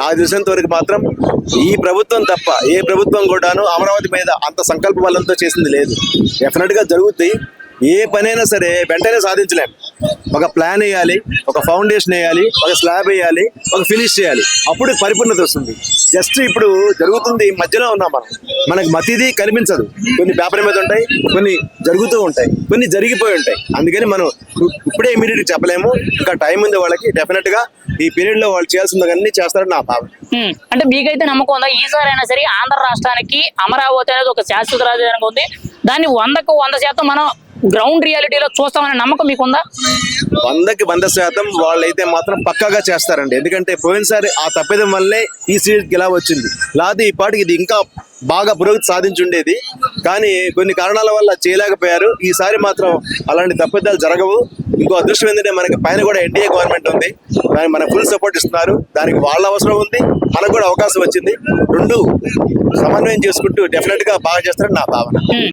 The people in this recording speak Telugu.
నాకు తెలిసినంత వరకు మాత్రం ఈ ప్రభుత్వం తప్ప ఏ ప్రభుత్వం కూడాను అమరావతి మీద అంత సంకల్ప బలంతో చేసింది లేదు. డెఫినెట్ గా జరుగుతాయి. ఏ పనైనా సరే వెంటనే సాధించలేం. ఒక ప్లాన్ వేయాలి, ఒక ఫౌండేషన్ వేయాలి, ఒక స్లాబ్ వేయాలి, ఒక ఫినిష్ చేయాలి, అప్పుడు పరిపూర్ణత వస్తుంది. జస్ట్ ఇప్పుడు జరుగుతుంది మధ్యలో ఉన్నాం మనం. మనకు మతిది కనిపించదు. కొన్ని పేపర్ మీద ఉంటాయి, కొన్ని జరుగుతూ ఉంటాయి, కొన్ని జరిగిపోయి ఉంటాయి. అందుకని మనం ఇప్పుడే ఇమీడియట్ గా చెప్పలేము. ఇంకా టైం ఉంది వాళ్ళకి. డెఫినెట్ గా ఈ పీరియడ్ లో వాళ్ళు చేయాల్సింది అన్ని చేస్తారని నా భావన. అంటే మీకైతే నమ్మకం ఉందా ఈసారి అయినా సరే ఆంధ్ర రాష్ట్రానికి అమరావతి అనేది ఒక శాశ్వత రాజధాని ఉంది, దాన్ని 100కు 100% మనం గ్రౌండ్ రియాలిటీలో చూస్తామనే నమ్మకం మీకుందా? 100కి 100% వాళ్ళైతే మాత్రం పక్కాగా చేస్తారండి. ఎందుకంటే పోయినసారి ఆ తప్పిదం వల్లే ఈ సీట్కి ఇలా వచ్చింది. లేకపోతే ఈ పాటికి ఇది ఇంకా బాగా పురోగతి సాధించుండేది. కానీ కొన్ని కారణాల వల్ల చేయలేకపోయారు. ఈసారి మాత్రం అలాంటి తప్పిదాలు జరగవు. ఇంకో అదృష్టం ఏంటంటే మనకి పైన కూడా ఎన్డీఏ గవర్నమెంట్ ఉంది. దానికి మన ఫుల్ సపోర్ట్ ఇస్తున్నారు. దానికి వాళ్ళ అవసరం ఉంది, మనకు కూడా అవకాశం వచ్చింది. రెండు సమన్వయం చేసుకుంటూ డెఫినెట్ గా బాగా చేస్తారని నా భావన.